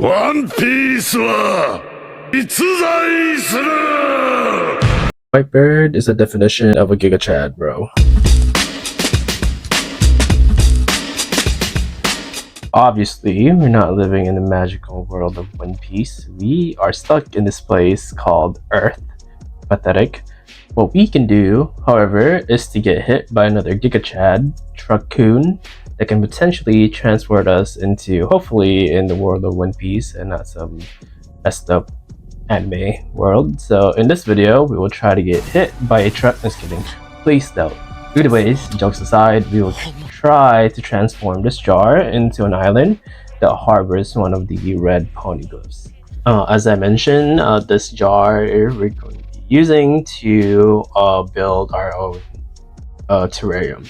ワンピースは実在する Whitebird is a definition of a Giga Chad, bro. Obviously, we're not living in the magical world of One Piece. We are stuck in this place called Earth. Pathetic. What we can do, however, is to get hit by another Giga Chad, Truck-kun, that can potentially transport us into, hopefully, in the world of One Piece and not some messed up anime world. So in this video, we will try to get hit by a truck. Just kidding. Please don't. Either ways, jokes aside, we will try to transform this jar into an island that harbors one of the red poneglyphs. As I mentioned, this jar we're going to be using to build our own terrarium.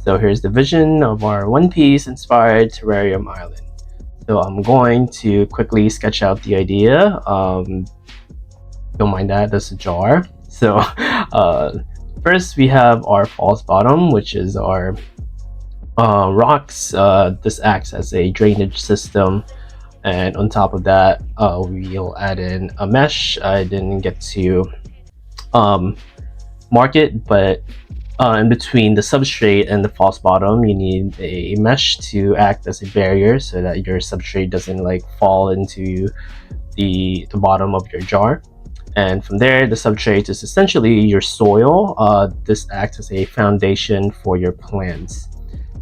So here's the vision of our One Piece inspired terrarium island. So I'm going to quickly sketch out the idea. Don't mind that, that's a jar. So first we have our false bottom, which is our rocks. This acts as a drainage system, and on top of that we'll add in a mesh. I didn't get to mark it, but in between the substrate and the false bottom you need a mesh to act as a barrier so that your substrate doesn't like fall into the bottom of your jar. And from there, the substrate is essentially your soil. This acts as a foundation for your plants.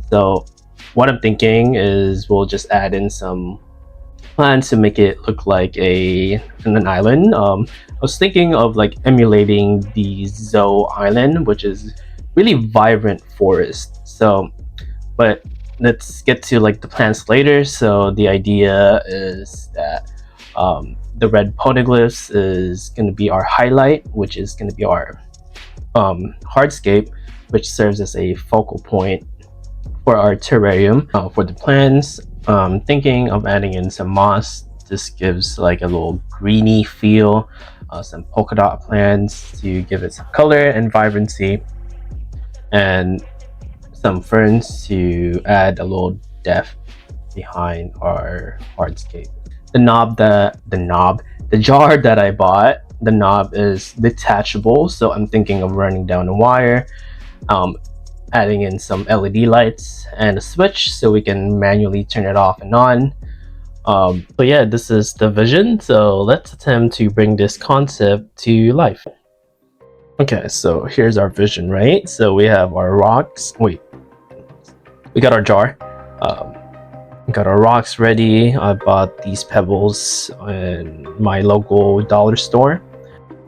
So what I'm thinking is we'll just add in some plants to make it look like an island. I was thinking of like emulating the Zoe Island, which is really vibrant forest. So, but let's get to like the plants later. So the idea is that the red poneglyphs is going to be our highlight, which is going to be our hardscape, which serves as a focal point for our terrarium. For the plants, thinking of adding in some moss. This gives like a little greeny feel. Some polka dot plants to give it some color and vibrancy, and some ferns to add a little depth behind our hardscape. The jar that I bought, the knob is detachable, so I'm thinking of running down a wire, adding in some LED lights and a switch so we can manually turn it off and on. So yeah, this is the vision, so let's attempt to bring this concept to life. Okay, so here's our vision, right? So we have our rocks. We got our jar. We got our rocks ready. I bought these pebbles in my local dollar store.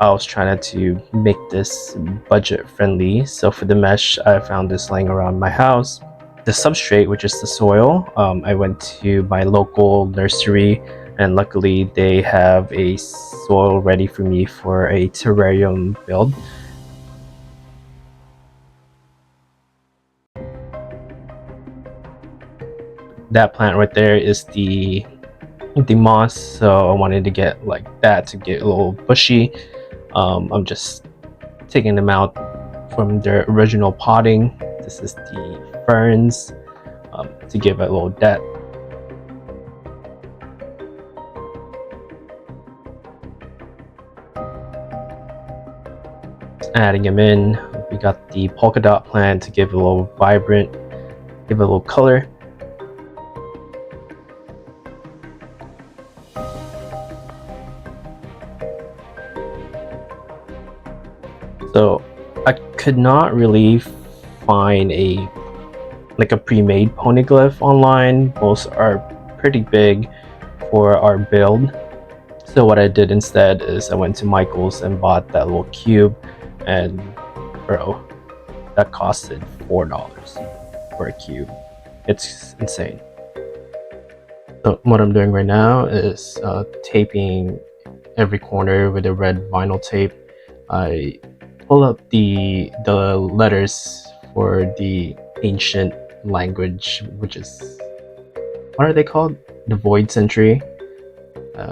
I was trying to make this budget friendly. So for the mesh, I found this laying around my house. The substrate, which is the soil, I went to my local nursery, and luckily they have a soil ready for me for a terrarium build. That plant right there is the moss, so I wanted to get like that to get a little bushy. I'm just taking them out from their original potting. This is the ferns, to give it a little depth. Adding them in. We got the polka dot plant to give it a little vibrant, give it a little color. So I could not really find a pre-made poneglyph online. Most are pretty big for our build. So what I did instead is I went to Michael's and bought that little cube, and bro, that costed $4 for a cube. It's insane. So what I'm doing right now is taping every corner with a red vinyl tape. I pull up the letters for the ancient language, which is, what are they called? The Void Century.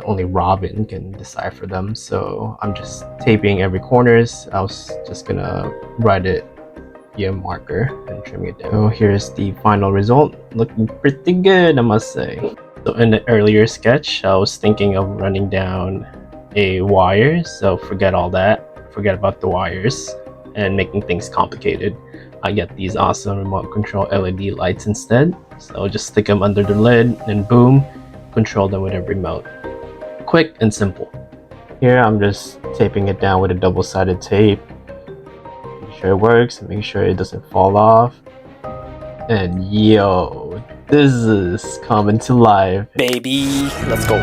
Only Robin can decipher them, so I'm just taping every corners. I was just gonna write it via marker and trim it down. So here's the final result, looking pretty good, I must say. So in the earlier sketch, I was thinking of running down a wire, so forget all that. Forget about the wires and making things complicated. I get these awesome remote control LED lights instead. So just stick them under the lid and boom, control them with a remote. Quick and simple. Here I'm just taping it down with a double-sided tape. Make sure it works and make sure it doesn't fall off. And yo, this is coming to life. Baby, let's go.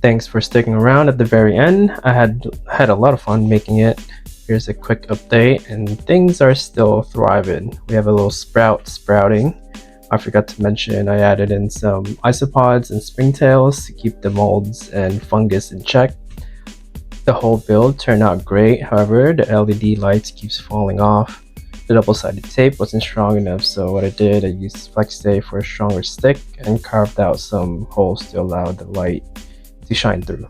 Thanks for sticking around at the very end. I had a lot of fun making it. Here's a quick update, and things are still thriving. We have a little sprouting. I forgot to mention I added in some isopods and springtails to keep the molds and fungus in check. The whole build turned out great, however the LED lights keeps falling off. The double-sided tape wasn't strong enough, so what I did, I used flex tape for a stronger stick and carved out some holes to allow the light to shine through.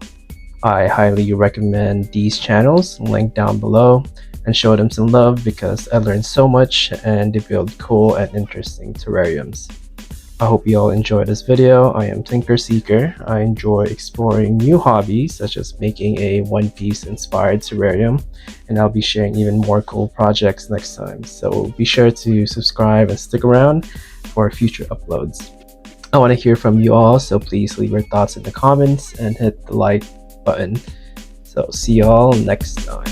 I highly recommend these channels, linked down below, and show them some love because I learned so much and they build cool and interesting terrariums. I hope you all enjoyed this video. I am Tinker Seeker. I enjoy exploring new hobbies such as making a One Piece inspired terrarium, and I'll be sharing even more cool projects next time. So be sure to subscribe and stick around for future uploads. I want to hear from you all, so please leave your thoughts in the comments and hit the like button. So see you all next time.